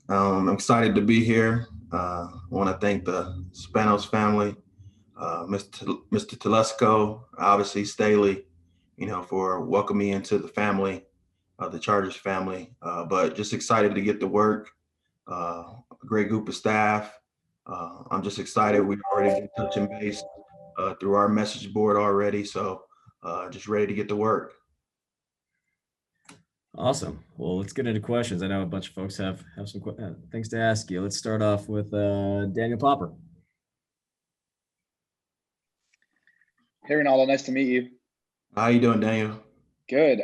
I'm excited to be here. I want to thank the Spanos family, Mr. Telesco, obviously Staley, for welcoming me into the family, the Chargers family. But just excited to get to work. A great group of staff. I'm just excited. We've already been touching base through our message board already. So just ready to get to work. Awesome. Well, let's get into questions. I know a bunch of folks have some things to ask you. Let's start off with Daniel Popper. Hey, Renaldo, nice to meet you. How you doing, Daniel? Good.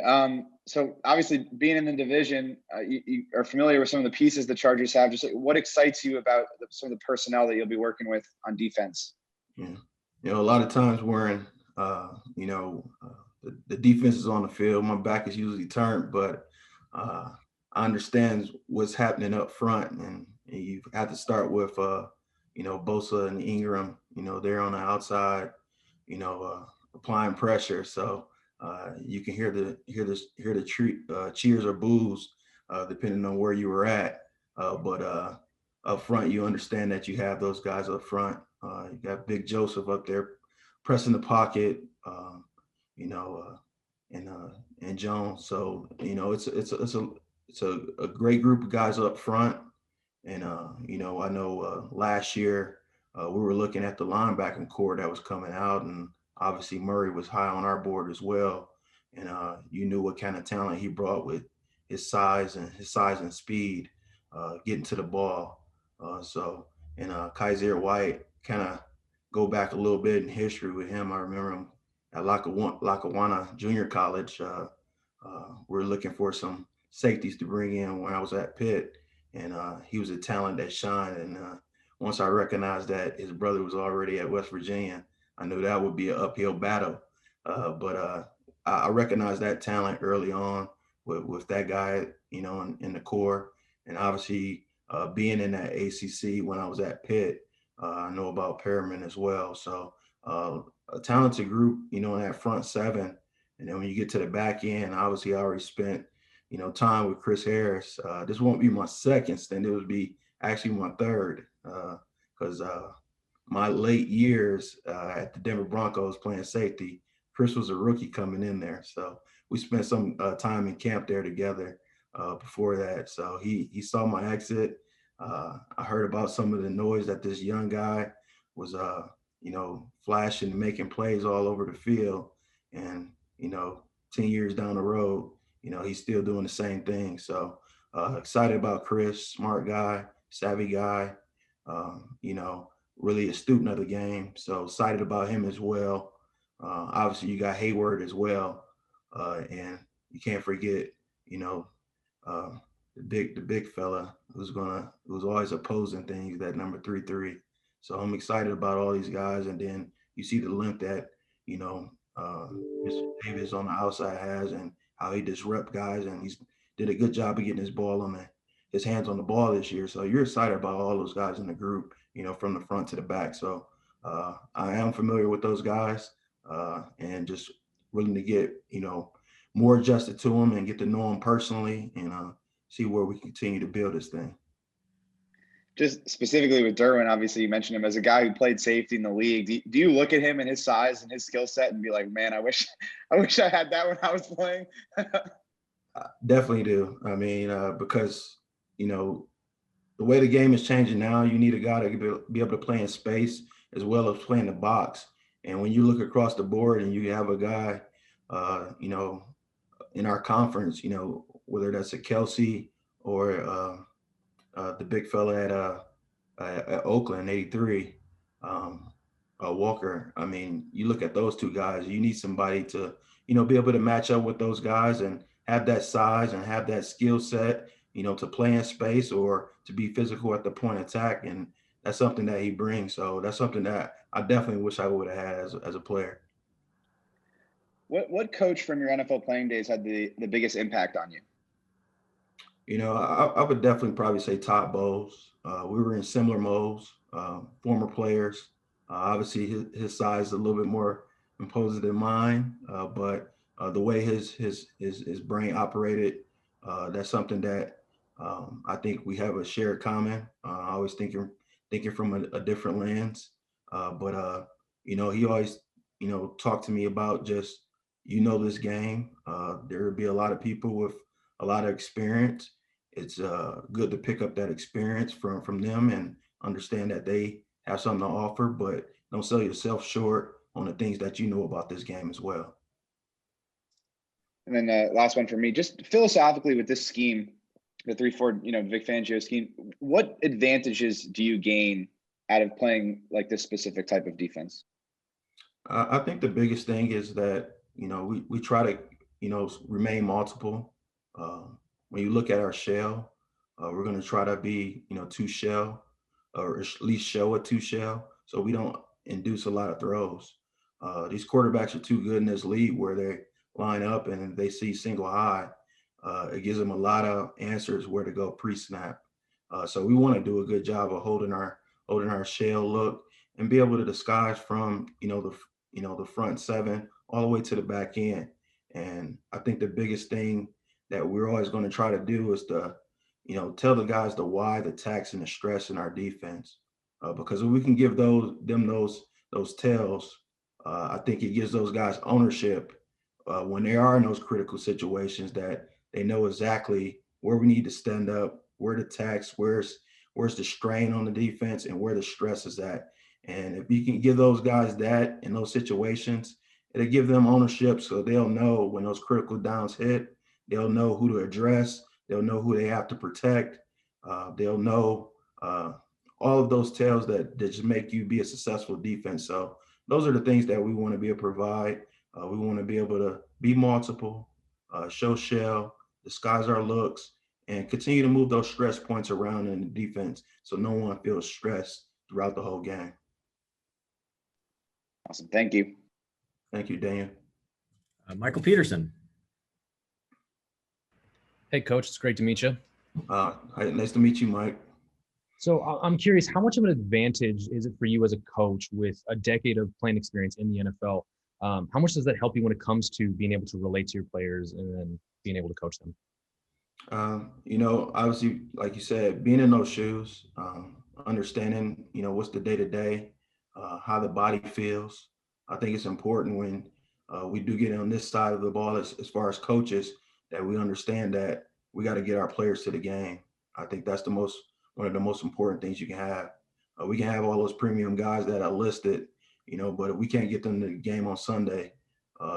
So obviously being in the division, you are familiar with some of the pieces the Chargers have. Just what excites you about some of the personnel that you'll be working with on defense? Yeah. A lot of times when, the defense is on the field, my back is usually turned, but I understand what's happening up front. And you have to start with, Bosa and Ingram, they're on the outside, applying pressure. So you can hear the cheers or boos, depending on where you were at. But up front, you understand that you have those guys up front. You got Big Joseph up there pressing the pocket, you know, and Jones. So it's a great group of guys up front. And I know last year we were looking at the linebacking core that was coming out, and obviously Murray was high on our board as well. And you knew what kind of talent he brought with his size and speed, getting to the ball. So and Kaiser White, kind of go back a little bit in history with him. I remember him at Lackawanna Junior College. We are looking for some safeties to bring in when I was at Pitt, and he was a talent that shined. And once I recognized that his brother was already at West Virginia, I knew that would be an uphill battle. But I recognized that talent early on with that guy, in the core, and obviously being in that ACC when I was at Pitt, I know about Perriman as well. So a talented group, in that front seven. And then when you get to the back end, obviously I already spent, time with Chris Harris. This won't be my second stint. It would be actually my third, because my late years at the Denver Broncos playing safety, Chris was a rookie coming in there. So we spent some time in camp there together before that. So he saw my exit. I heard about some of the noise that this young guy was, flashing and making plays all over the field. And, 10 years down the road, he's still doing the same thing. So excited about Chris, smart guy, savvy guy, really a student of the game. So excited about him as well. Obviously, you got Hayward as well. And you can't forget, you know, uh, the big fella who's always opposing things, that number 3-3. So I'm excited about all these guys, and then you see the length that you know Mr. Davis on the outside has, and how he disrupt guys, and he's did a good job of getting his hands on the ball this year. So you're excited about all those guys in the group, from the front to the back. So I am familiar with those guys, and just willing to get more adjusted to them and get to know them personally, and see where we continue to build this thing. Just specifically with Derwin, obviously you mentioned him as a guy who played safety in the league. Do you look at him and his size and his skill set and be like, man, I wish I wish I had that when I was playing? I definitely do. I mean, because you know the way the game is changing now, you need a guy to be able to play in space as well as play in the box. And when you look across the board and you have a guy, uh, you know, in our conference, whether that's a Kelce or the big fella at Oakland, 83, um, Walker. I mean, you look at those two guys, you need somebody to, be able to match up with those guys and have that size and have that skill set, to play in space or to be physical at the point of attack. And that's something that he brings. So that's something that I definitely wish I would have had as a player. What coach from your NFL playing days had the biggest impact on you? I would definitely probably say Todd Bowles. We were in similar modes, former players. Obviously, his size is a little bit more imposing than mine, but the way his brain operated, that's something that I think we have a shared common. Always thinking from a different lens. But he always, talked to me about just, this game. There would be a lot of people with a lot of experience. It's good to pick up that experience from them and understand that they have something to offer, but don't sell yourself short on the things that you know about this game as well. And then last one for me, just philosophically with this scheme, the 3-4, Vic Fangio scheme, what advantages do you gain out of playing like this specific type of defense? I think the biggest thing is that, we try to, remain multiple. When you look at our shell, we're going to try to be, two shell, or at least show a two shell, so we don't induce a lot of throws. These quarterbacks are too good in this league where they line up and they see single high. It gives them a lot of answers where to go pre-snap. So we want to do a good job of holding our shell look and be able to disguise from the front seven all the way to the back end. And I think the biggest thing that we're always going to try to do is to tell the guys the why, the tax, and the stress in our defense. Because if we can give those tells, I think it gives those guys ownership when they are in those critical situations, that they know exactly where we need to stand up, where the tax, where's the strain on the defense, and where the stress is at. And if you can give those guys that in those situations, it'll give them ownership, so they'll know when those critical downs hit, they'll know who to address, they'll know who they have to protect, they'll know all of those tells that just make you be a successful defense. So those are the things that we want to be able to provide. We want to be able to be multiple, show shell, disguise our looks, and continue to move those stress points around in the defense so no one feels stressed throughout the whole game. Awesome. Thank you. Thank you, Daniel. Michael Peterson. Hey, Coach. It's great to meet you. Nice to meet you, Mike. So I'm curious, how much of an advantage is it for you as a coach with a decade of playing experience in the NFL? How much does that help you when it comes to being able to relate to your players and then being able to coach them? Obviously, like you said, being in those shoes, understanding, what's the day-to-day, how the body feels. I think it's important when we do get on this side of the ball as far as coaches, that we understand that we got to get our players to the game. I think that's one of the most important things you can have. We can have all those premium guys that are listed, but if we can't get them to the game on Sunday,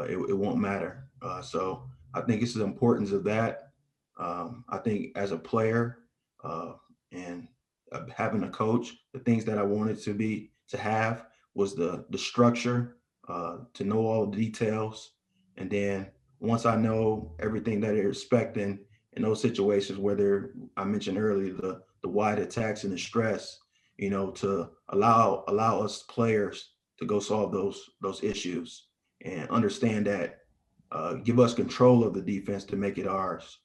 it won't matter. So I think it's the importance of that. I think as a player and having a coach, the things that I wanted to have was the structure, to know all the details. And then once I know everything that they're expecting in those situations, whether I mentioned earlier, the wide attacks and the stress, to allow us players to go solve those issues and understand that, give us control of the defense to make it ours.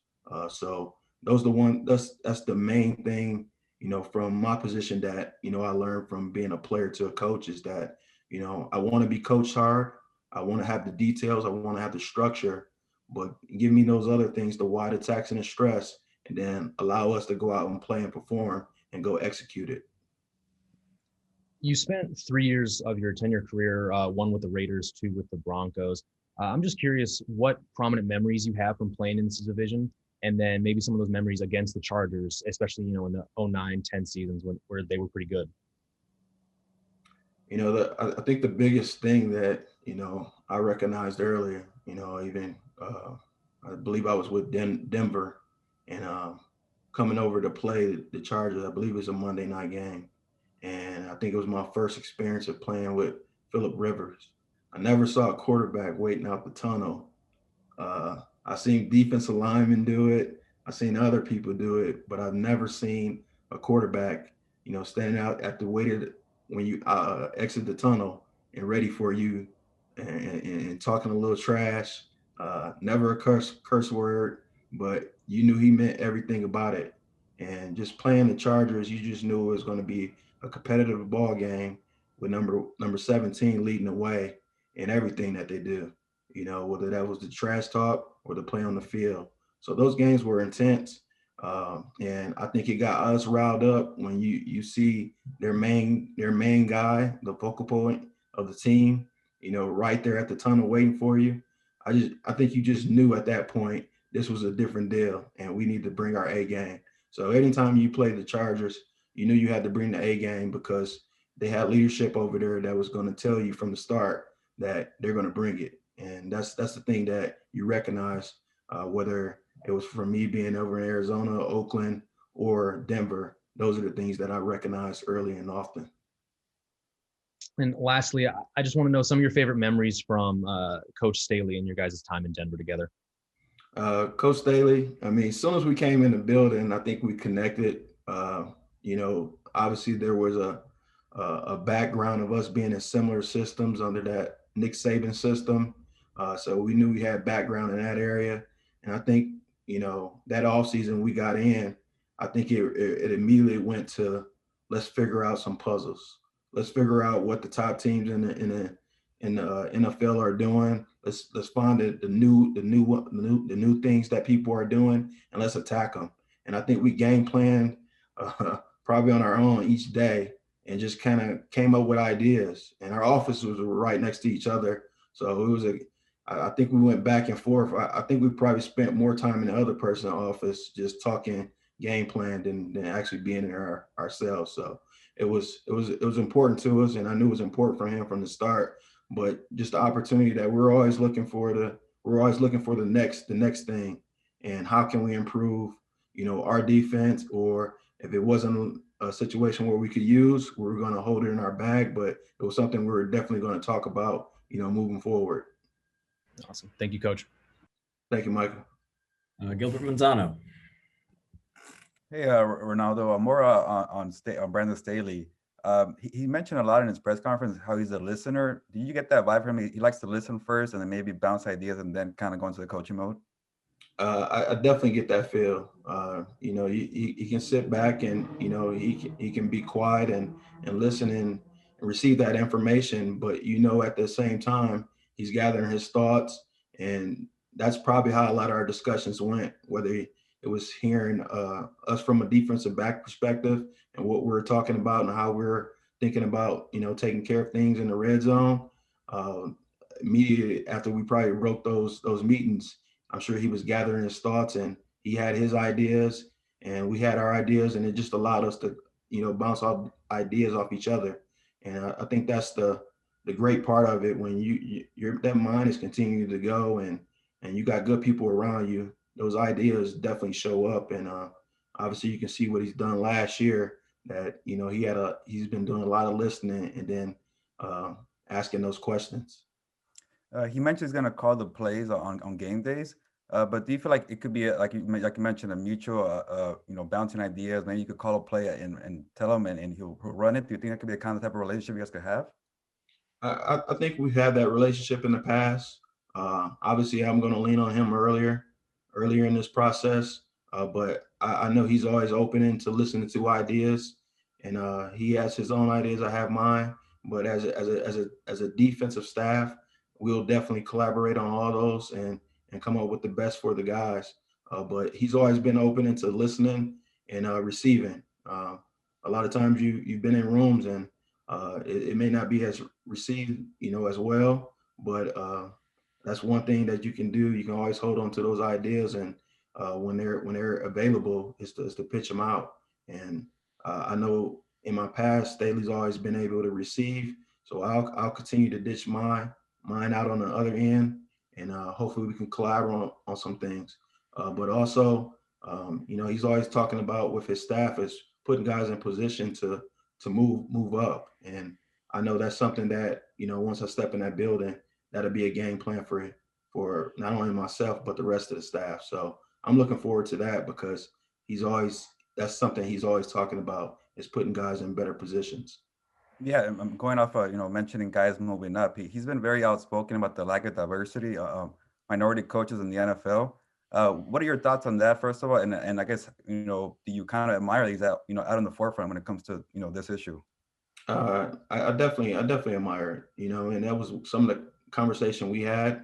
So that's the main thing, from my position that, I learned from being a player to a coach, is that, I want to be coached hard. I want to have the details. I want to have the structure, but give me those other things, the wide attacks and the stress, and then allow us to go out and play and perform and go execute it. You spent 3 years of your 10-year career, one with the Raiders, two with the Broncos. I'm just curious what prominent memories you have from playing in this division, and then maybe some of those memories against the Chargers, especially, in the 09-10 seasons where they were pretty good. I think the biggest thing that, I recognized earlier, even I believe I was with Denver and coming over to play the Chargers. I believe it was a Monday night game. And I think it was my first experience of playing with Phillip Rivers. I never saw a quarterback waiting out the tunnel. I seen defensive linemen do it. I've seen other people do it, but I've never seen a quarterback, standing out at the waited when you exit the tunnel and ready for you, and talking a little trash. Never a curse word, but you knew he meant everything about it. And just playing the Chargers, you just knew it was going to be a competitive ball game with number 17 leading the way in everything that they do. Whether that was the trash talk or the play on the field. So those games were intense. And I think it got us riled up when you see their main guy, the focal point of the team, right there at the tunnel waiting for you. I think you just knew at that point this was a different deal, and we need to bring our A game. So anytime you play the Chargers, you knew you had to bring the A game because they had leadership over there that was going to tell you from the start that they're going to bring it, and that's the thing that you recognize, whether it was from me being over in Arizona, Oakland, or Denver. Those are the things that I recognize early and often. And lastly, I just want to know some of your favorite memories from Coach Staley and your guys' time in Denver together. Coach Staley, I mean, as soon as we came in the building, I think we connected. Obviously there was a background of us being in similar systems under that Nick Saban system. So we knew we had background in that area. And I think, that offseason we got in, I think it immediately went to, let's figure out some puzzles. Let's figure out what the top teams in the NFL are doing. Let's find the new things that people are doing, and let's attack them. And I think we game planned probably on our own each day, and just kind of came up with ideas. And our offices were right next to each other, so it was I think we went back and forth. I think we probably spent more time in the other person's office just talking game plan than actually being there ourselves. So it was important to us, and I knew it was important for him from the start. But just the opportunity that we're always looking for the next thing, and how can we improve, our defense, or if it wasn't a situation where we could use, we were going to hold it in our bag, but it was something we were definitely going to talk about, moving forward. Awesome. Thank you, Coach. Thank you, Michael. Gilbert Manzano. Hey, Renaldo, more on Brandon Staley. He mentioned a lot in his press conference how he's a listener. Do you get that vibe from him? He likes to listen first and then maybe bounce ideas and then kind of go into the coaching mode? I definitely get that feel. He can sit back and, he can be quiet and listen and receive that information. But, at the same time, he's gathering his thoughts. And that's probably how a lot of our discussions went, whether it was hearing us from a defensive back perspective and what we're talking about and how we're thinking about, taking care of things in the red zone. Immediately after we probably broke those meetings, I'm sure he was gathering his thoughts, and he had his ideas and we had our ideas, and it just allowed us to, bounce off ideas off each other. And I think that's the great part of it, when your that mind is continuing to go, and you got good people around you. Those ideas definitely show up, and obviously you can see what he's done last year. That he's been doing a lot of listening and then asking those questions. He mentioned he's going to call the plays on game days. But do you feel like it could be like you mentioned, a mutual, bouncing ideas? Maybe you could call a play and tell him, and he'll run it. Do you think that could be the kind of type of relationship you guys could have? I think we've had that relationship in the past. Obviously, I'm going to lean on him earlier in this process, but I know he's always open to listening to ideas, and he has his own ideas. I have mine, but as a defensive staff, we'll definitely collaborate on all those and come up with the best for the guys. But he's always been open into listening and receiving. A lot of times you've been in rooms and it may not be as received, as well, but that's one thing that you can do. You can always hold on to those ideas, and when they're available, is to pitch them out. And I know in my past, Staley's always been able to receive, so I'll continue to ditch mine out on the other end, and hopefully we can collaborate on some things. But also, he's always talking about with his staff is putting guys in position to move up. And I know that's something that, once I step in that building, that'll be a game plan for not only myself, but the rest of the staff. So I'm looking forward to that, because that's something he's always talking about, is putting guys in better positions. Yeah, I'm going off, mentioning guys moving up. He's been very outspoken about the lack of diversity, minority coaches in the NFL. What are your thoughts on that, first of all? And I guess, do you kind of admire these out on the forefront when it comes to, this issue? I definitely admire it, and that was some of the conversation we had.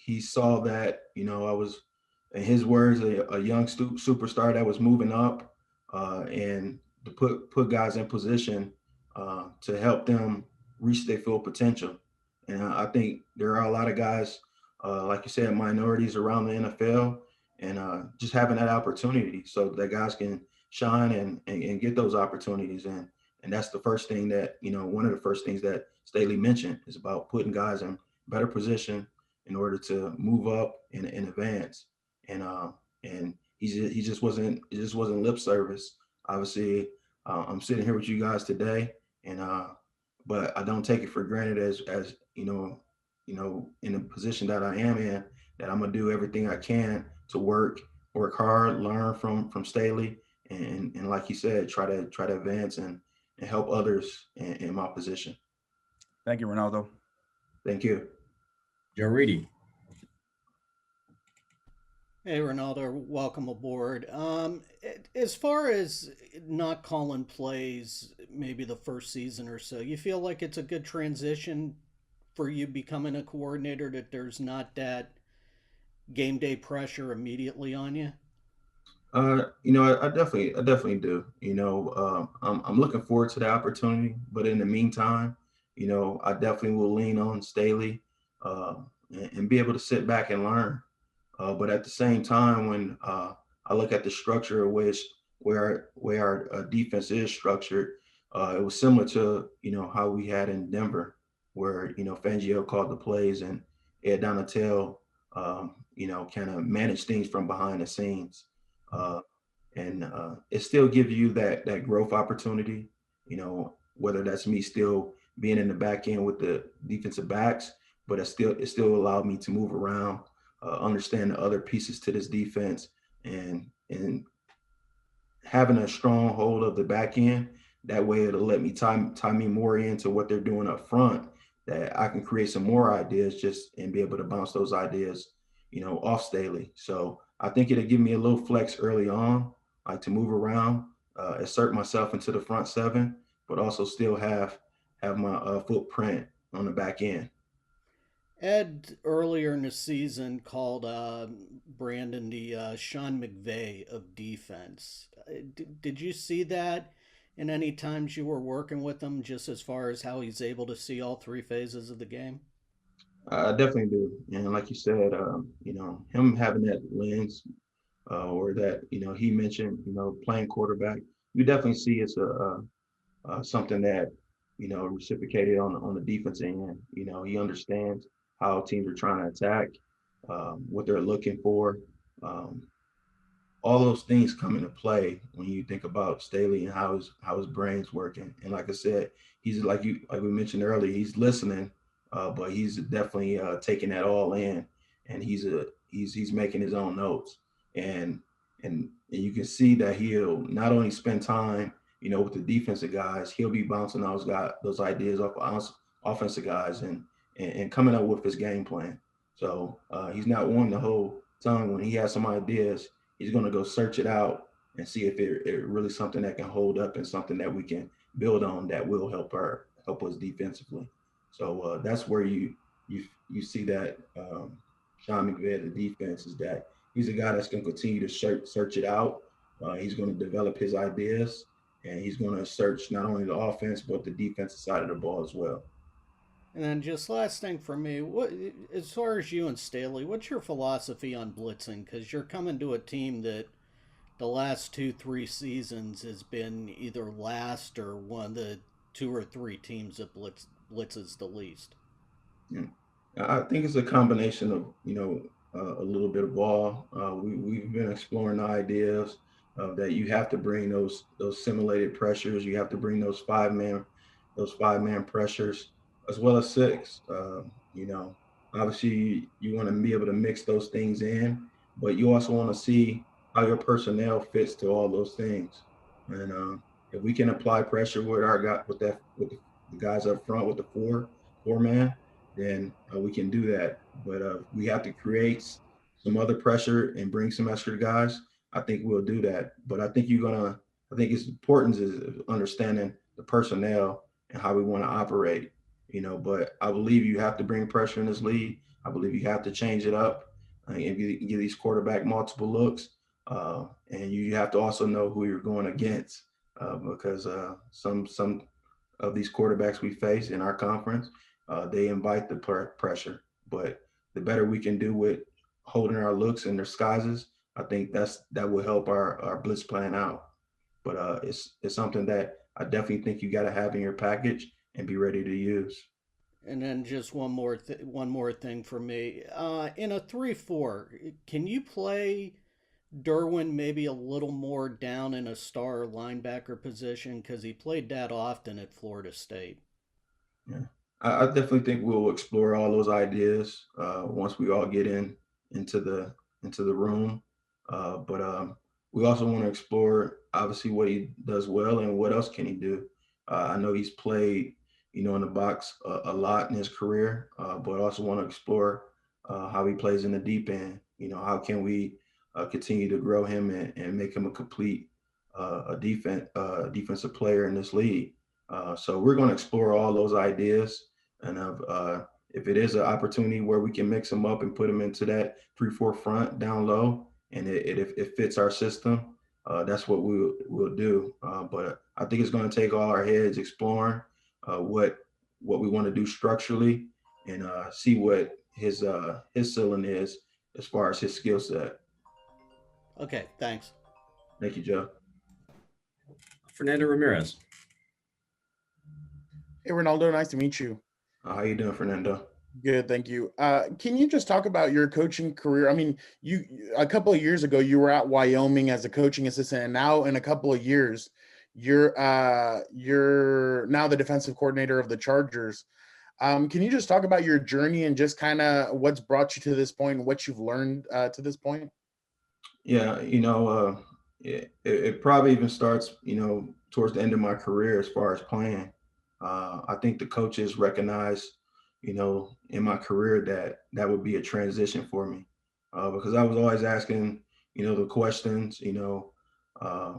He saw that, I was in his words, a young superstar that was moving up, and to put guys in position to help them reach their full potential. And I think there are a lot of guys, like you said, minorities around the NFL, and just having that opportunity so that guys can shine and get those opportunities. And that's the first thing that, one of the first things that Staley mentioned is about putting guys in better position in order to move up and advance. And he just wasn't, it just wasn't lip service. Obviously, I'm sitting here with you guys today, and but I don't take it for granted as in the position that I am in, that I'm gonna do everything I can to work hard, learn from Staley, and like you said, try to advance and help others in my position. Thank you, Renaldo. Thank you. Joe Reedy. Hey, Ronaldo, welcome aboard. As far as not calling plays, maybe the first season or so, you feel like it's a good transition for you becoming a coordinator, that there's not that game day pressure immediately on you? I definitely do. I'm looking forward to the opportunity, but in the meantime, I definitely will lean on Staley, uh, and be able to sit back and learn. But at the same time, when I look at the structure of which where our defense is structured, it was similar to how we had in Denver, where Fangio called the plays and Ed Donatel, kind of managed things from behind the scenes, uh, and it still gives you that growth opportunity. Whether that's me still being in the back end with the defensive backs, but it still allowed me to move around, understand the other pieces to this defense, and having a strong hold of the back end. That way, it'll let me tie me more into what they're doing up front. That I can create some more ideas just and be able to bounce those ideas, off Staley. So I think it'll give me a little flex early on, like to move around, assert myself into the front seven, but also still have my footprint on the back end. Ed earlier in the season called Brandon the Sean McVay of defense. Did you see that in any times you were working with him, just as far as how he's able to see all three phases of the game? I definitely do. And like you said, him having that lens, or that, he mentioned, playing quarterback, you definitely see it's something that, reciprocated on the defense end. He understands how teams are trying to attack, what they're looking for. Um, all those things come into play when you think about Staley and how his brain's working. And like I said, he's like we mentioned earlier, he's listening, but he's definitely taking that all in, and he's making his own notes, and and you can see that he'll not only spend time, with the defensive guys, he'll be bouncing those ideas off offensive guys, and coming up with his game plan. So he's not one to hold tongue when he has some ideas. He's going to go search it out and see if it really something that can hold up and something that we can build on that will help us defensively. So that's where you see that Sean McVay, the defense, is that he's a guy that's going to continue to search it out. He's going to develop his ideas, and he's going to search not only the offense but the defensive side of the ball as well. And then just last thing for me, what as far as you and Staley, what's your philosophy on blitzing? Because you're coming to a team that the last 2-3 seasons has been either last or one of the 2 or 3 teams that blitzes the least. Yeah. I think it's a combination of a little bit of all. We've been exploring the ideas that you have to bring those simulated pressures. You have to bring those 5-man pressures as well as six. You know, obviously you want to be able to mix those things in, but you also want to see how your personnel fits to all those things. And if we can apply pressure with our guy with the guys up front with the four man, then we can do that. But we have to create some other pressure and bring some extra guys. I think we'll do that. But I think it's important is understanding the personnel and how we want to operate. But I believe you have to bring pressure in this league. I believe you have to change it up. If you give these quarterback multiple looks, and you have to also know who you're going against, because some of these quarterbacks we face in our conference, they invite the pressure. But the better we can do with holding our looks and disguises, I think that will help our blitz plan out. But it's something that I definitely think you got to have in your package and be ready to use. And then just one more thing for me. In a 3-4, can you play Derwin maybe a little more down in a star linebacker position because he played that often at Florida State? Yeah, I definitely think we'll explore all those ideas once we all get into the room. But we also want to explore obviously what he does well and what else can he do. I know he's played, in the box a lot in his career, but also want to explore how he plays in the deep end. How can we continue to grow him and make him a complete defensive player in this league. So we're going to explore all those ideas, and if it is an opportunity where we can mix them up and put them into that 3-4 front down low, and if it fits our system, that's what we'll do. But I think it's going to take all our heads exploring what we want to do structurally, and see what his ceiling is as far as his skill set. Okay, thanks. Thank you, Joe. Fernando Ramirez. Hey, Renaldo, nice to meet you. How you doing, Fernando? Good, thank you. Can you just talk about your coaching career? I mean, you a couple of years ago you were at Wyoming as a coaching assistant, and now in a couple of years you're now the defensive coordinator of the Chargers. Can you just talk about your journey and just kind of what's brought you to this point and what you've learned to this point? Yeah, it probably even starts, towards the end of my career as far as playing. I think the coaches recognize, in my career that would be a transition for me, because I was always asking, the questions,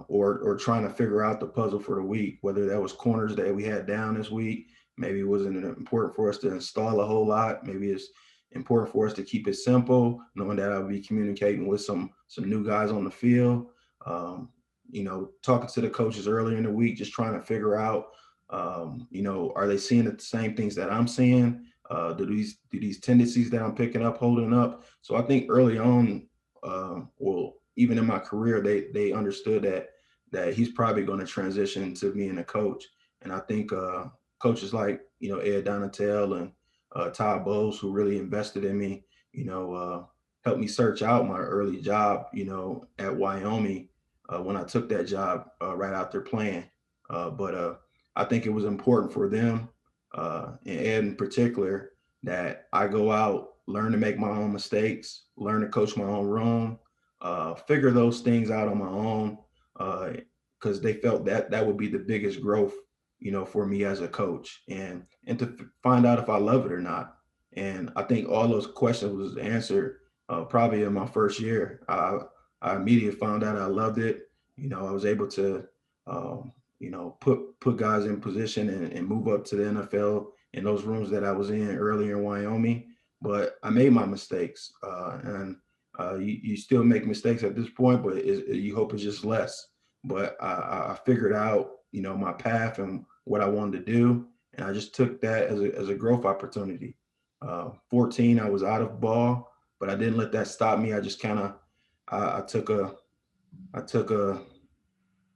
or trying to figure out the puzzle for the week, whether that was corners that we had down this week. Maybe it wasn't important for us to install a whole lot. Maybe it's important for us to keep it simple, knowing that I'll be communicating with some new guys on the field. Talking to the coaches earlier in the week, just trying to figure out, are they seeing the same things that I'm seeing? Do these tendencies that I'm picking up holding up? So I think early on, well, even in my career, they understood that he's probably going to transition to being a coach. And I think coaches like Ed Donatel and Todd Bowles, who really invested in me, helped me search out my early job, at Wyoming when I took that job right after playing. But I think it was important for them, and Ed in particular, that I go out, learn to make my own mistakes, learn to coach my own room, figure those things out on my own, because they felt that would be the biggest growth, for me as a coach, and to find out if I love it or not. And I think all those questions was answered probably in my first year. I immediately found out I loved it. I was able to, put guys in position and move up to the NFL in those rooms that I was in earlier in Wyoming. But I made my mistakes, and you still make mistakes at this point, but you hope it's just less. But I figured out, my path and what I wanted to do, and I just took that as a growth opportunity. 14, I was out of ball, but I didn't let that stop me. I just kind of I took a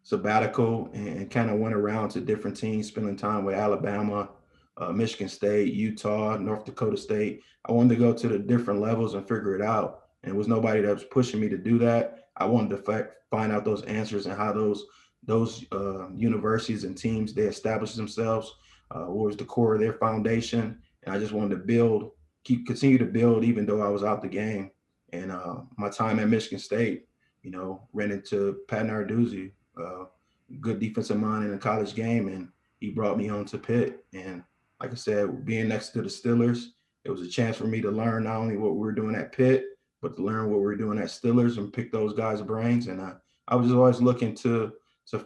sabbatical and kind of went around to different teams, spending time with Alabama, Michigan State, Utah, North Dakota State. I wanted to go to the different levels and figure it out. And it was nobody that was pushing me to do that. I wanted to find out those answers and how those universities and teams, they established themselves, what was the core of their foundation. And I just wanted to continue to build, even though I was out the game. And my time at Michigan State, ran into Pat Narduzzi, good defensive mind in a college game, and he brought me on to Pitt. And like I said, being next to the Steelers, it was a chance for me to learn not only what we were doing at Pitt, but to learn what we were doing at Steelers and pick those guys' brains. And I was just always looking to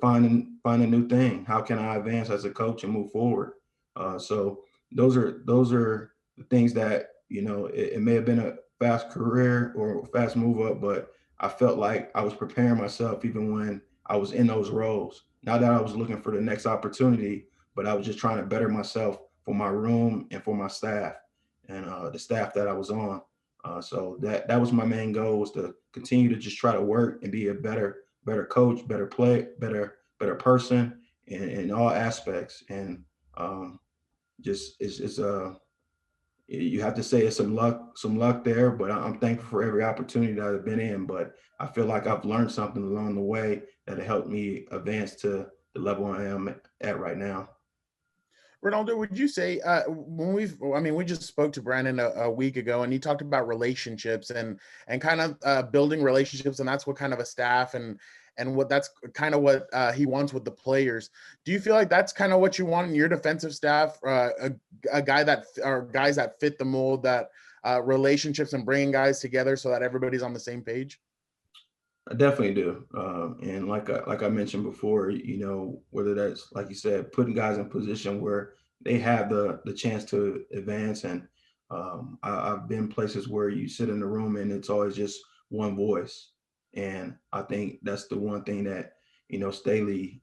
find a new thing. How can I advance as a coach and move forward? So those are the things that, it may have been a fast career or fast move up, but I felt like I was preparing myself even when I was in those roles. Not that I was looking for the next opportunity, but I was just trying to better myself for my room and for my staff and the staff that I was on. So that was my main goal, was to continue to just try to work and be a better coach, better person in all aspects. And just it's you have to say it's some luck there, but I'm thankful for every opportunity that I've been in. But I feel like I've learned something along the way that helped me advance to the level I am at right now. Renaldo, would you say we just spoke to Brandon a week ago, and he talked about relationships and kind of building relationships, and that's what kind of a staff and what that's kind of what he wants with the players. Do you feel like that's kind of what you want in your defensive staff? A guy that or guys that fit the mold, that relationships and bringing guys together so that everybody's on the same page? I definitely do. And like I mentioned before, whether that's, like you said, putting guys in position where they have the chance to advance. And I've been places where you sit in the room and it's always just one voice. And I think that's the one thing that, Staley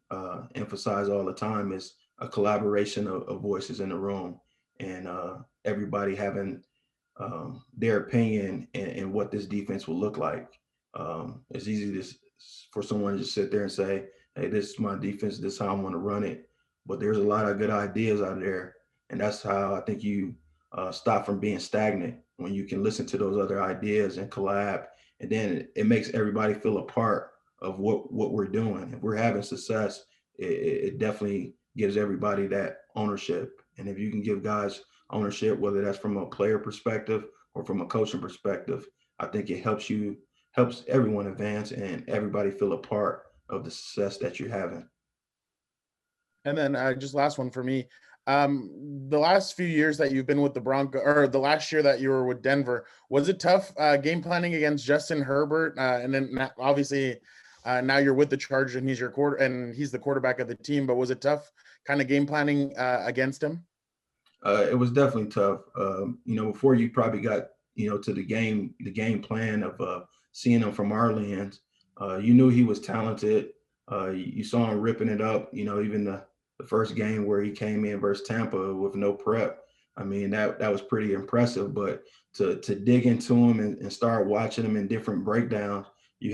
emphasized all the time, is a collaboration of voices in the room, and everybody having their opinion and what this defense will look like. It's easy for someone to just sit there and say, "Hey, this is my defense. This is how I want to run it." But there's a lot of good ideas out there, and that's how I think you stop from being stagnant, when you can listen to those other ideas and collab, and then it makes everybody feel a part of what we're doing. If we're having success, it definitely gives everybody that ownership. And if you can give guys ownership, whether that's from a player perspective or from a coaching perspective, I think it helps everyone advance and everybody feel a part of the success that you're having. And then just last one for me. The last few years that you've been with the Broncos, or the last year that you were with Denver, was it tough game planning against Justin Herbert? And then obviously now you're with the Chargers and he's the quarterback of the team. But was it tough kind of game planning against him? It was definitely tough. Before you probably got to the game plan of seeing him from our lens, you knew he was talented. You saw him ripping it up. Even the first game where he came in versus Tampa with no prep. I mean, that was pretty impressive. But to dig into him and start watching him in different breakdowns, you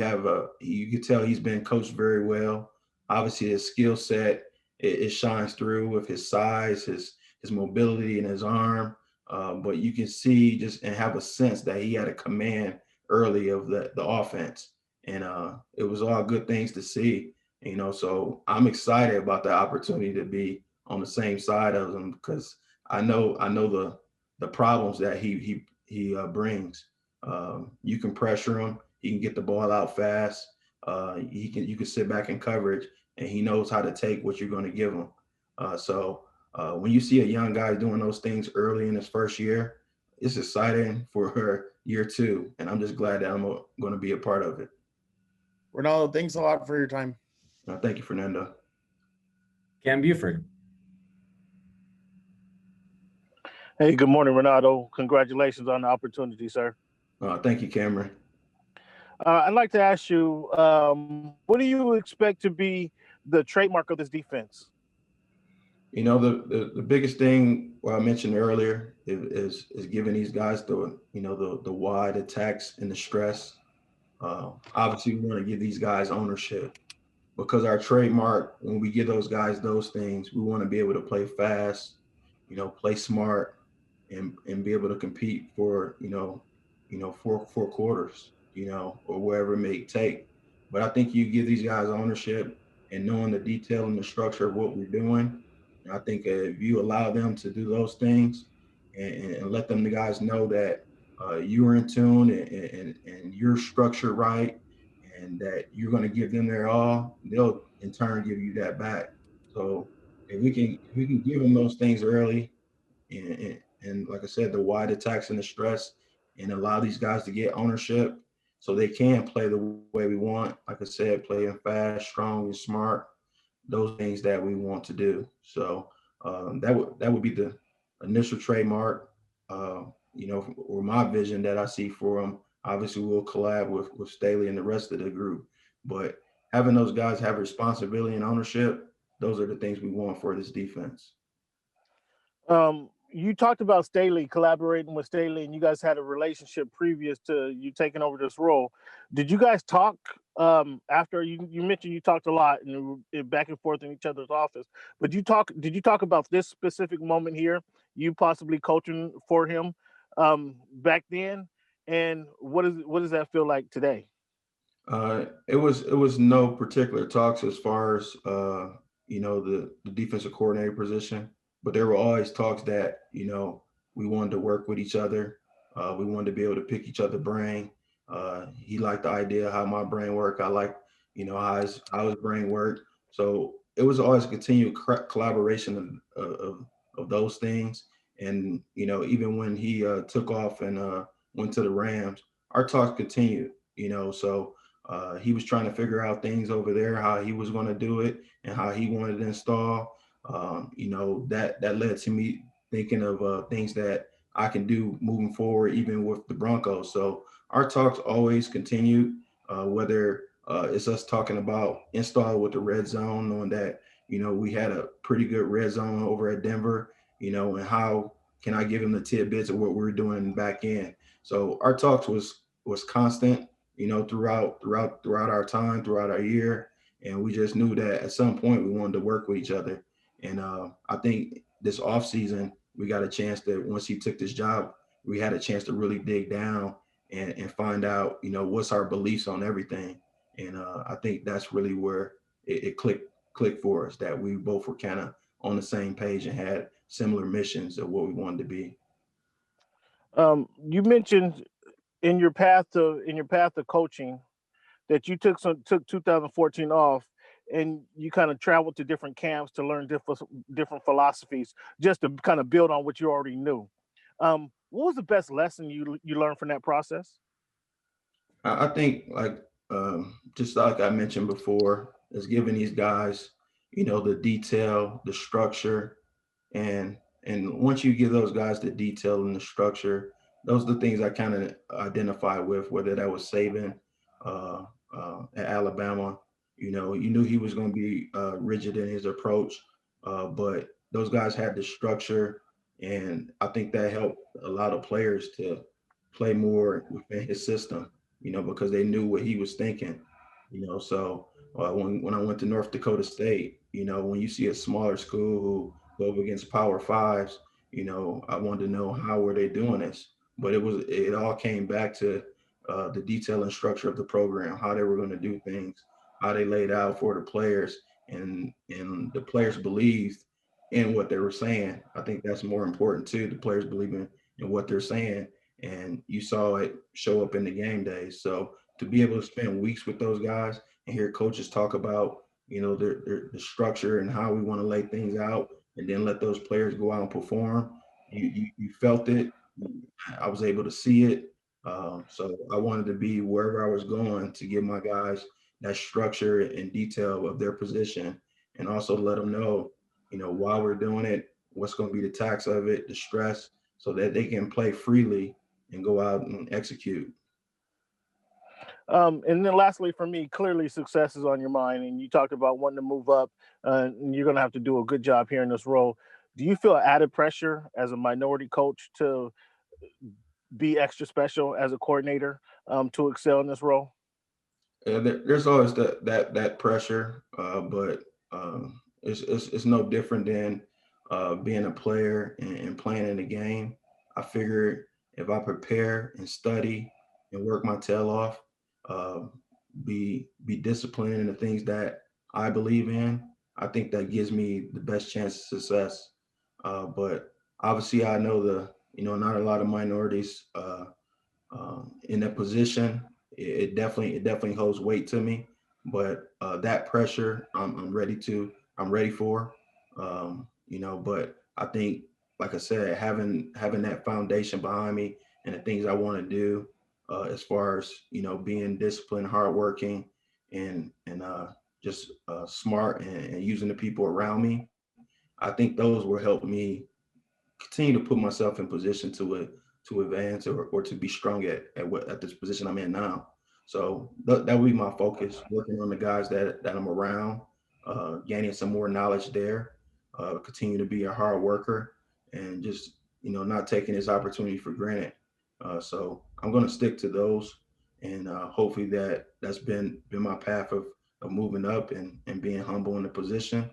could tell he's been coached very well. Obviously, his skill set it shines through with his size, his mobility and his arm. But you can see just and have a sense that he had a command early of the offense. And it was all good things to see. So I'm excited about the opportunity to be on the same side of him, because I know the problems that he brings. You can pressure him. He can get the ball out fast. You can sit back in coverage, and he knows how to take what you're going to give him. So when you see a young guy doing those things early in his first year, it's exciting for year two, and I'm just glad that I'm going to be a part of it. Renaldo, thanks a lot for your time. Thank you, Fernando. Cam Buford. Hey, good morning, Renaldo. Congratulations on the opportunity, sir. Thank you, Cameron. I'd like to ask you, what do you expect to be the trademark of this defense? The biggest thing I mentioned earlier is giving these guys the wide attacks and the stress. Obviously, we want to give these guys ownership, because our trademark, when we give those guys those things, we want to be able to play fast, play smart, and be able to compete for four quarters, or wherever it may take. But I think you give these guys ownership and knowing the detail and the structure of what we're doing. And I think if you allow them to do those things and let them, the guys, know that you're in tune and you're structured right, and that you're going to give them their all, they'll in turn give you that back. So if we can give them those things early, and like I said, the wide attacks and the stress, and allow these guys to get ownership so they can play the way we want. Like I said, playing fast, strong, and smart. Those things that we want to do. So that would be the initial trademark. or my vision that I see for them. Obviously, we'll collab with Staley and the rest of the group, but having those guys have responsibility and ownership, those are the things we want for this defense. You talked about Staley, collaborating with Staley, and you guys had a relationship previous to you taking over this role. Did you guys talk after you mentioned you talked a lot and back and forth in each other's office? But did you talk about this specific moment here, you possibly coaching for him back then? And what does that feel like today? It was no particular talks as far as the defensive coordinator position, but there were always talks that we wanted to work with each other. We wanted to be able to pick each other's brain. He liked the idea of how my brain worked. I liked how his brain worked. So it was always a continued collaboration of those things. And even when he took off and went to the Rams, our talks continued. So. He was trying to figure out things over there, how he was going to do it and how he wanted to install. That led to me thinking of things that I can do moving forward, even with the Broncos. So our talks always continued, whether it's us talking about install with the red zone, knowing that, we had a pretty good red zone over at Denver, and how can I give him the tidbits of what we're doing back end. So our talks was constant, throughout our time, throughout our year. And we just knew that at some point we wanted to work with each other. And I think this off season, we got a chance to, once he took this job, we had a chance to really dig down and find out, what's our beliefs on everything. And I think that's really where it clicked for us, that we both were kind of on the same page and had similar missions of what we wanted to be. You mentioned in your path to coaching that you took 2014 off and you kind of traveled to different camps to learn different philosophies just to kind of build on what you already knew. What was the best lesson you learned from that process? I think just like I mentioned before, is giving these guys, the detail, the structure, and once you give those guys the detail and the structure, those are the things I kind of identify with, whether that was Saban at Alabama. You knew he was going to be rigid in his approach, but those guys had the structure, and I think that helped a lot of players to play more within his system, because they knew what he was thinking. So when I went to North Dakota State, when you see a smaller school who go up against Power Fives, I wanted to know how were they doing this, but it all came back to the detail and structure of the program, how they were going to do things, how they laid out for the players, and the players believed in what they were saying. I think that's more important too. The players believing in what they're saying, and you saw it show up in the game days. So to be able to spend weeks with those guys and hear coaches talk about, the structure and how we want to lay things out, and then let those players go out and perform. You felt it. I was able to see it. So I wanted to be wherever I was going to give my guys that structure and detail of their position, and also let them know, why we're doing it, what's going to be the tax of it, the stress, so that they can play freely and go out and execute. And then lastly, for me, clearly success is on your mind, and you talked about wanting to move up, and you're going to have to do a good job here in this role. Do you feel added pressure as a minority coach to be extra special as a coordinator to excel in this role? There's always that pressure, but it's no different than being a player and playing in the game. I figure if I prepare and study and work my tail off, uh, be disciplined in the things that I believe in, I think that gives me the best chance of success. But obviously, I know not a lot of minorities in that position. It definitely holds weight to me. But that pressure, I'm ready for. But I think, like I said, having that foundation behind me and the things I want to do, as far as being disciplined, hardworking, and just smart and using the people around me, I think those will help me continue to put myself in position to advance or to be strong at this position I'm in now. So that would be my focus, working on the guys that I'm around, gaining some more knowledge there, continue to be a hard worker, and just not taking this opportunity for granted. So I'm going to stick to those, and hopefully that's been my path of moving up and being humble in the position.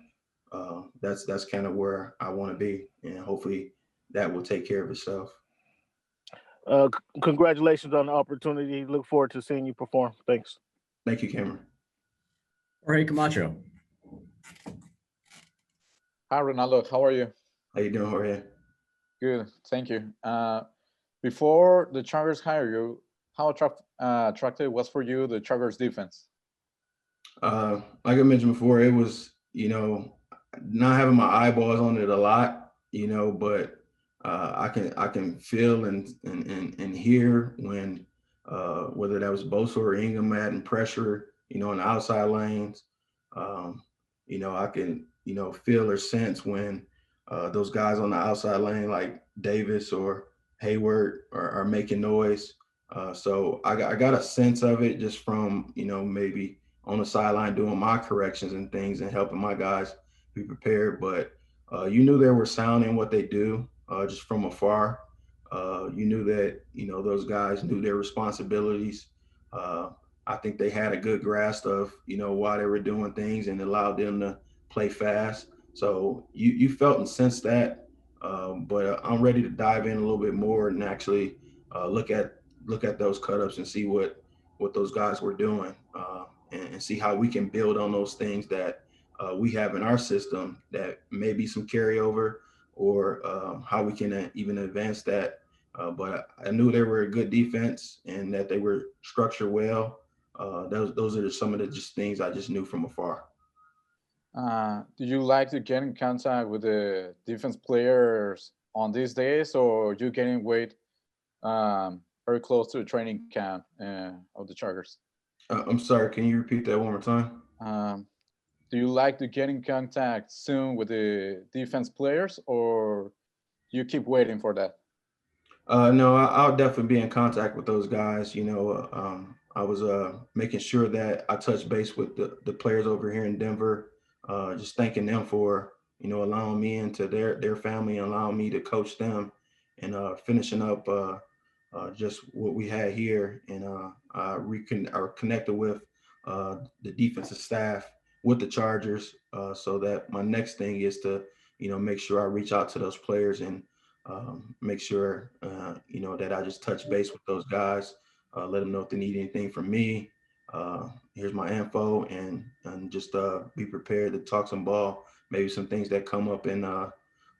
That's kind of where I want to be, and hopefully that will take care of itself. Congratulations on the opportunity. Look forward to seeing you perform. Thanks. Thank you, Cameron. Jorge Camacho. Hi, Renaldo. How are you? How you doing, Jorge? Good, thank you. Before the Chargers hire you, how attractive was for you the Chargers defense? Like I mentioned before, it was not having my eyeballs on it a lot, but I can feel and hear when whether that was Bosa or Ingram adding pressure, in the outside lanes. I can feel or sense when those guys on the outside lane like Davis or Hayward are making noise. So I got a sense of it just from maybe on the sideline doing my corrections and things and helping my guys be prepared. But you knew they were sound in what they do just from afar. You knew that those guys knew their responsibilities. I think they had a good grasp of why they were doing things and allowed them to play fast. So you felt and sensed that. But I'm ready to dive in a little bit more and actually look at those cut-ups and see what those guys were doing and see how we can build on those things that we have in our system that may be some carryover or how we can even advance that. But I knew they were a good defense and that they were structured well. Those are some of the just things I just knew from afar. Do you like to get in contact with the defense players on these days, or you getting weight very close to the training camp of the Chargers? I'm sorry, can you repeat that one more time? Do you like to get in contact soon with the defense players, or you keep waiting for that? No, I'll definitely be in contact with those guys. I was making sure that I touched base with the players over here in Denver, just thanking them for allowing me into their family and allowing me to coach them, and finishing up just what we had here, and I connected with the defensive staff with the Chargers, so that my next thing is to make sure I reach out to those players and make sure that I just touch base with those guys, let them know if they need anything from me. Here's my info, and just be prepared to talk some ball, maybe some things that come up in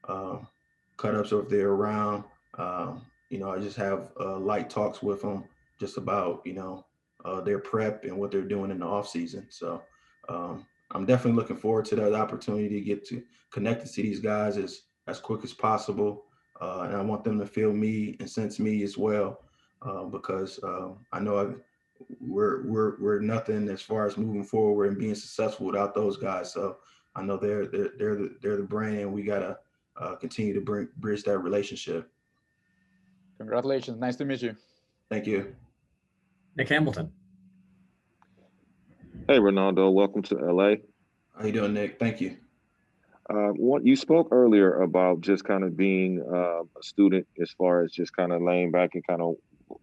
cut-ups or if they're around. I just have light talks with them just about their prep and what they're doing in the off season. So I'm definitely looking forward to that opportunity to get to connect to these guys as quick as possible. And I want them to feel me and sense me as well, because I know we're nothing as far as moving forward and being successful without those guys. So I know they're the brain, and we gotta continue to bridge that relationship. Congratulations! Nice to meet you. Thank you. Nick Hamilton. Hey, Renaldo. Welcome to LA. How you doing, Nick? Thank you. What you spoke earlier about just kind of being a student as far as just kind of laying back and kind of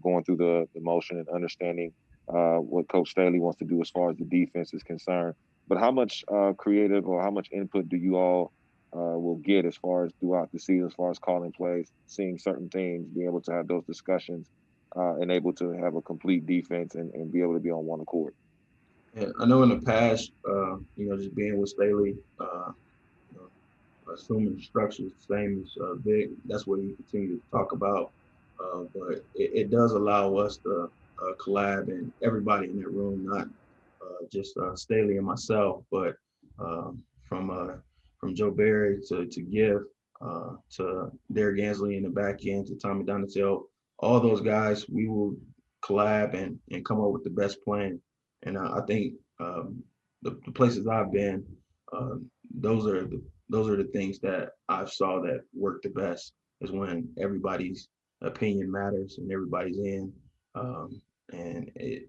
going through the motion and understanding what Coach Staley wants to do as far as the defense is concerned. But how much creative or how much input do you all will get as far as throughout the season, as far as calling plays, seeing certain things, being able to have those discussions, and able to have a complete defense and be able to be on one accord? Yeah, I know in the past, just being with Staley, assuming the structure is the same as Vic, that's what you continue to talk about. But it does allow us to collab, and everybody in that room, not just Staley and myself, but from Joe Barry to Giff to Derek Gansley in the back end to Tommy Donatello, all those guys, we will collab and come up with the best plan. And I think the places I've been, those are the things that I saw that work the best, is when everybody's opinion matters and everybody's in.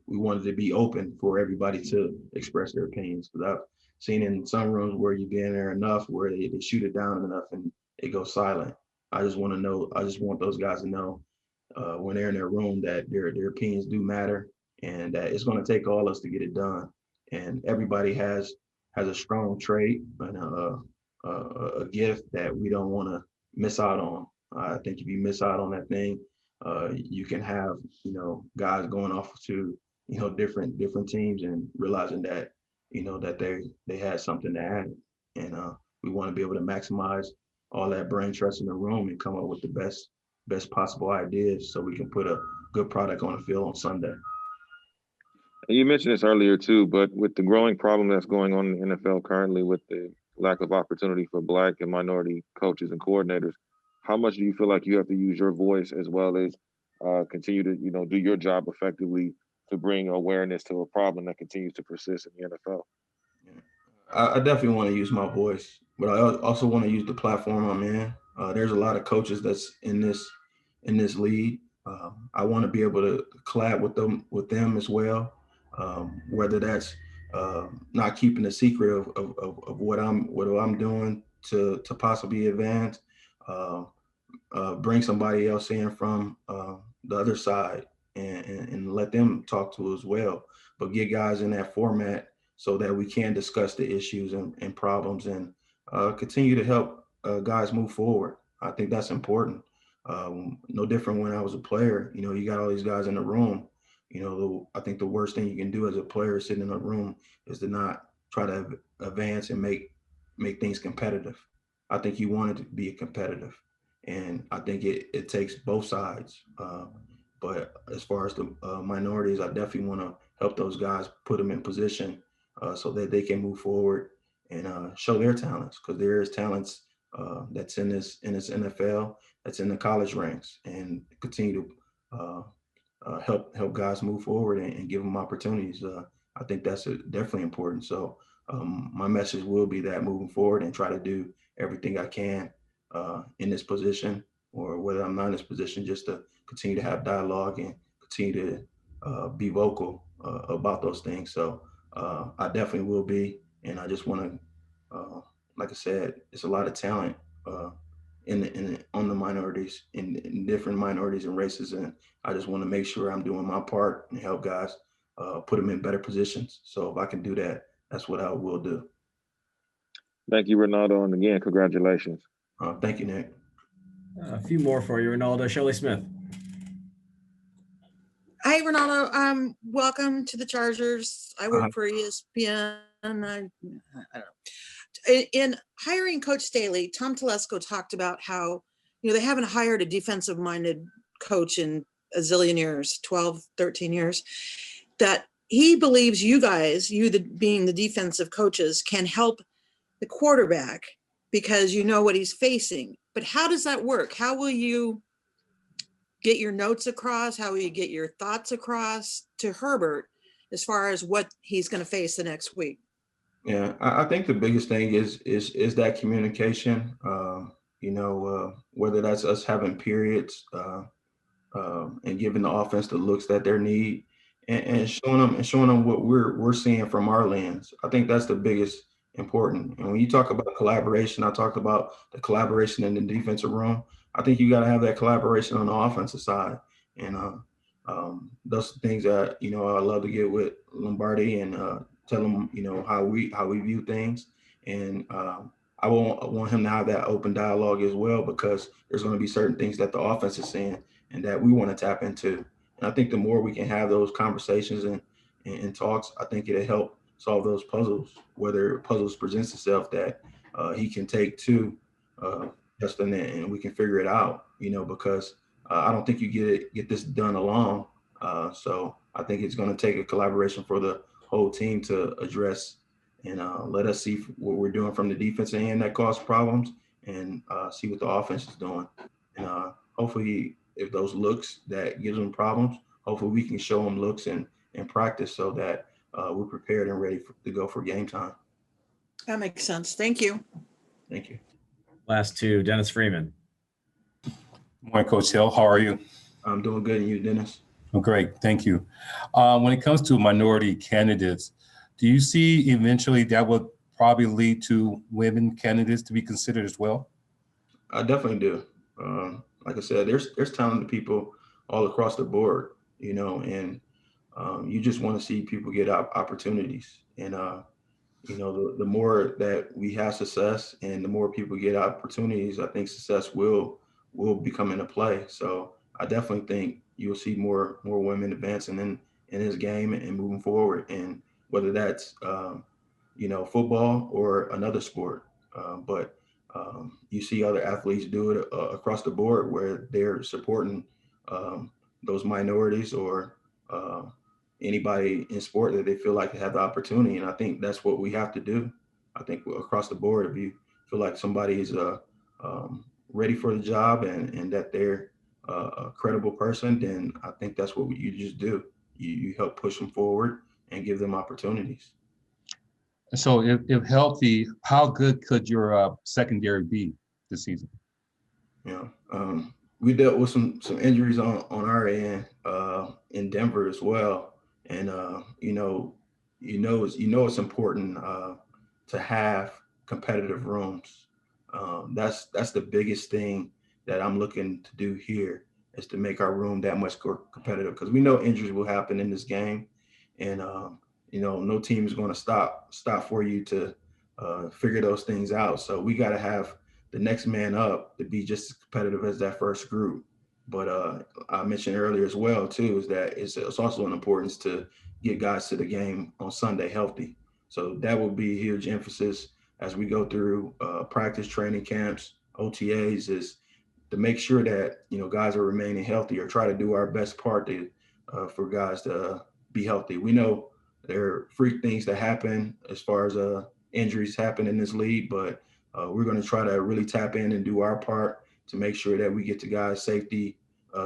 We wanted to be open for everybody to express their opinions. Because I've seen in some rooms where you've been there enough where they shoot it down enough and it goes silent. I just want those guys to know when they're in their room that their opinions do matter and that it's going to take all us to get it done. And everybody has a strong trait and a gift that we don't want to miss out on. I think if you miss out on that thing, you can have, guys going off to, different teams and realizing that, that they had something to add. And we want to be able to maximize all that brain trust in the room and come up with the best possible ideas so we can put a good product on the field on Sunday. You mentioned this earlier too, but with the growing problem that's going on in the NFL currently with the lack of opportunity for Black and minority coaches and coordinators, how much do you feel like you have to use your voice as well as continue to, do your job effectively to bring awareness to a problem that continues to persist in the NFL? I definitely want to use my voice, but I also want to use the platform I'm in. There's a lot of coaches that's in this league. I want to be able to collab with them as well. Whether that's not keeping a secret of what I'm doing to possibly advance, bring somebody else in from the other side and let them talk to as well. But get guys in that format so that we can discuss the issues and problems and continue to help guys move forward. I think that's important. No different when I was a player. You got all these guys in the room. I think the worst thing you can do as a player sitting in a room is to not try to advance and make things competitive. I think you want it to be competitive. And I think it takes both sides. But as far as the minorities, I definitely want to help those guys, put them in position so that they can move forward and show their talents, because there is talents that's in this NFL, that's in the college ranks, and continue to help guys move forward and give them opportunities. I think that's definitely important. So my message will be that moving forward and try to do everything I can in this position, or whether I'm not in this position, just to continue to have dialogue and continue to be vocal about those things. So I definitely will be, and I just want to, like I said, it's a lot of talent on the minorities, in different minorities and races, and I just want to make sure I'm doing my part and help guys put them in better positions. So if I can do that, that's what I will do. Thank you, Renaldo, and again, congratulations. Thank you, Nick. A few more for you, Renaldo. Shelley Smith. Hi, Renaldo. Welcome to the Chargers. I work for ESPN. I don't know. In hiring Coach Staley, Tom Telesco talked about how, they haven't hired a defensive-minded coach in a zillion years, 12, 13 years, that he believes you guys, being the defensive coaches, can help the quarterback because you know what he's facing. But how does that work? How will you get your notes across? How will you get your thoughts across to Herbert as far as what he's going to face the next week? Yeah, I think the biggest thing is that communication. Whether that's us having periods and giving the offense the looks that they need, and showing them what we're seeing from our lens. I think that's the biggest important. And when you talk about collaboration, I talked about the collaboration in the defensive room. I think you got to have that collaboration on the offensive side, and those things that I love to get with Lombardi and tell him how we view things, and I want him to have that open dialogue as well, because there's going to be certain things that the offense is seeing and that we want to tap into. And I think the more we can have those conversations and talks, I think it'll help solve those puzzles, whether puzzles presents itself that he can take to Justin, and we can figure it out, because I don't think you get this done alone. So I think it's going to take a collaboration for the whole team to address and let us see what we're doing from the defensive end that caused problems, and see what the offense is doing. And hopefully, if those looks that gives them problems, hopefully we can show them looks in practice so that we're prepared and ready to go for game time. That makes sense. Thank you. Thank you. Last two, Dennis Freeman. Morning, Coach Hill. How are you? I'm doing good. And you, Dennis? Oh, great. Thank you. When it comes to minority candidates, do you see eventually that would probably lead to women candidates to be considered as well? I definitely do. Like I said, there's talented people all across the board, and you just want to see people get opportunities. And the more that we have success and the more people get opportunities, I think success will become into play. So I definitely think you'll see more women advancing in this game and moving forward. And whether that's football or another sport, but you see other athletes do it across the board where they're supporting those minorities or anybody in sport that they feel like they have the opportunity. And I think that's what we have to do. I think across the board, if you feel like somebody is ready for the job and that they're a credible person, then I think that's what you just do. You help push them forward and give them opportunities. So if healthy, how good could your secondary be this season? We dealt with some injuries on our end in Denver as well. And it's important to have competitive rooms. That's the biggest thing that I'm looking to do here is to make our room that much more competitive, because we know injuries will happen in this game, and no team is going to stop for you to figure those things out. So we got to have the next man up to be just as competitive as that first group. But I mentioned earlier as well too is that it's also an importance to get guys to the game on Sunday healthy. So that will be a huge emphasis as we go through practice, training camps, OTAs, is to make sure that guys are remaining healthy, or try to do our best part to for guys to be healthy. We know there are freak things that happen as far as injuries happen in this league, but we're going to try to really tap in and do our part to make sure that we get the guys safety,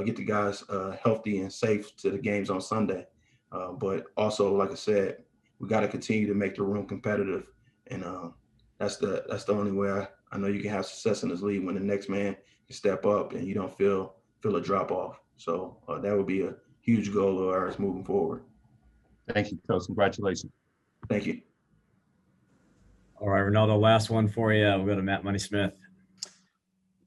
get the guys healthy and safe to the games on Sunday. But also, like I said, we got to continue to make the room competitive, and that's the only way I know you can have success in this league, when the next man can step up and you don't feel a drop off. So that would be a huge goal of ours moving forward. Thank you, Coach. Congratulations. Thank you. All right, Renaldo, last one for you. We'll go to Matt Money Smith.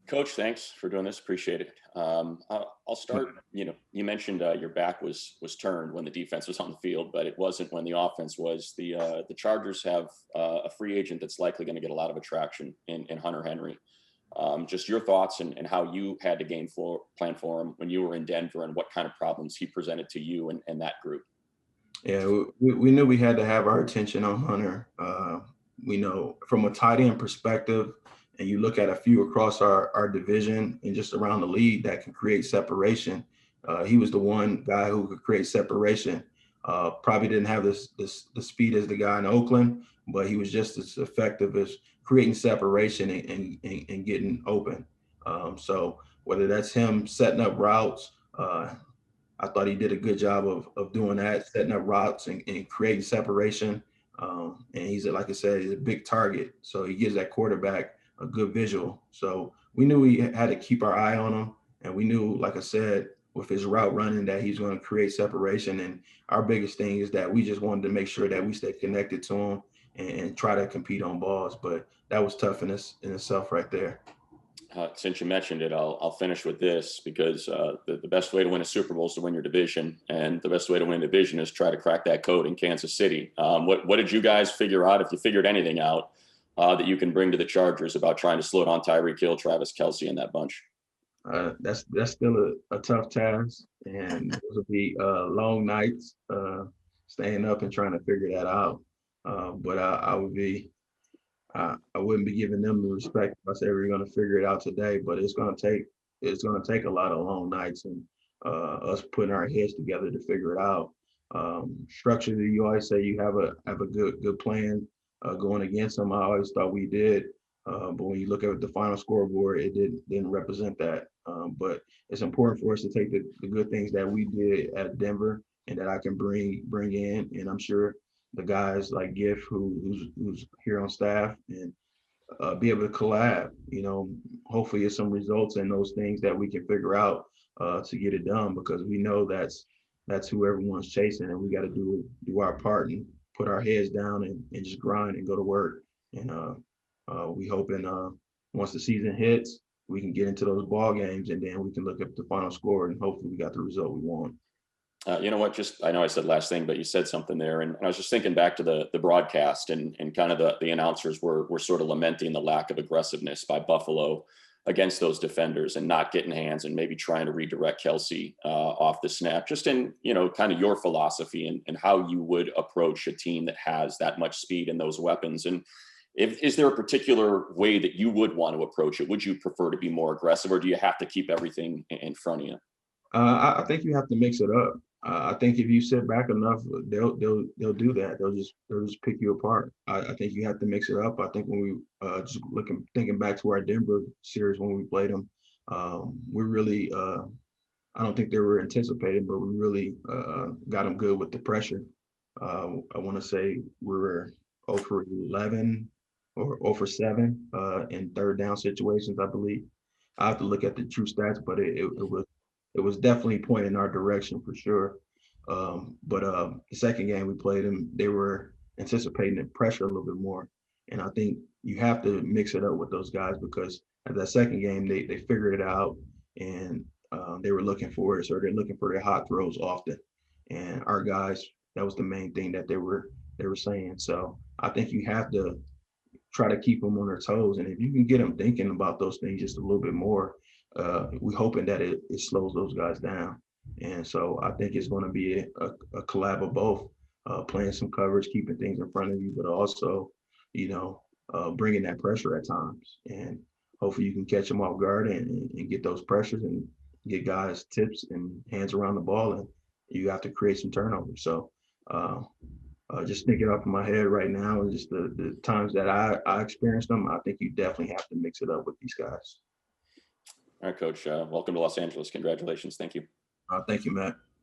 Coach, thanks for doing this. Appreciate it. I'll start. You mentioned your back was turned when the defense was on the field, but it wasn't when the offense was. The Chargers have a free agent that's likely going to get a lot of attraction in Hunter Henry. Just your thoughts and how you had to plan for him when you were in Denver, and what kind of problems he presented to you and that group. Yeah, we knew we had to have our attention on Hunter. We know from a tight end perspective, and you look at a few across our division and just around the league that can create separation. He was the one guy who could create separation. Probably didn't have the speed as the guy in Oakland, but he was just as effective as creating separation and getting open. So whether that's him setting up routes, I thought he did a good job of doing that, setting up routes and creating separation. And he's, like I said, he's a big target. So he gives that quarterback a good visual. So we knew we had to keep our eye on him. And we knew, like I said, with his route running, that he's going to create separation. And our biggest thing is that we just wanted to make sure that we stay connected to him and try to compete on balls. But that was tough in itself right there. Since you mentioned it, I'll finish with this, because the best way to win a Super Bowl is to win your division, and the best way to win a division is try to crack that code in Kansas City. What did you guys figure out, if you figured anything out, that you can bring to the Chargers about trying to slow down Tyreek Hill, Travis Kelce, and that bunch? That's still a tough task, and those will be long nights staying up and trying to figure that out. But I wouldn't be giving them the respect if I said we're going to figure it out today. But it's going to take a lot of long nights and us putting our heads together to figure it out. Structurally, you always say you have a good plan going against them. I always thought we did, but when you look at the final scoreboard, it didn't represent that. But it's important for us to take the good things that we did at Denver and that I can bring in, and I'm sure the guys like Giff, who's here on staff, and be able to collab. Hopefully it's some results in those things that we can figure out to get it done, because we know that's who everyone's chasing, and we got to do our part and put our heads down and just grind and go to work. And we hoping once the season hits, we can get into those ball games, and then we can look at the final score, and hopefully we got the result we want. You know what? I know I said last thing, but you said something there, and I was just thinking back to the broadcast, and kind of the announcers were sort of lamenting the lack of aggressiveness by Buffalo against those defenders and not getting hands and maybe trying to redirect Kelce off the snap. Just in kind of your philosophy and how you would approach a team that has that much speed and those weapons. And is there a particular way that you would want to approach it? Would you prefer to be more aggressive, or do you have to keep everything in front of you? I think you have to mix it up. I think if you sit back enough, they'll do that. They'll just pick you apart. I think you have to mix it up. I think when we thinking back to our Denver series when we played them, we really I don't think they were anticipating, but we really got them good with the pressure. I want to say we were 0 for 11 or 0 for 7 in third down situations, I believe. I have to look at the true stats, but it was definitely pointing our direction for sure. But the second game we played them, they were anticipating the pressure a little bit more. And I think you have to mix it up with those guys, because at that second game, they figured it out, and they were looking for it. So they're looking for their hot throws often. And our guys, that was the main thing that they were saying. So I think you have to try to keep them on their toes. And if you can get them thinking about those things just a little bit more, we're hoping that it slows those guys down. And so I think it's going to be a collab of both, playing some coverage, keeping things in front of you, but also, bringing that pressure at times. And hopefully you can catch them off guard and get those pressures and get guys tips and hands around the ball, and you have to create some turnovers. So just thinking off in my head right now, and just the times that I experienced them, I think you definitely have to mix it up with these guys. All right, Coach. Welcome to Los Angeles. Congratulations. Thank you. Thank you, Matt.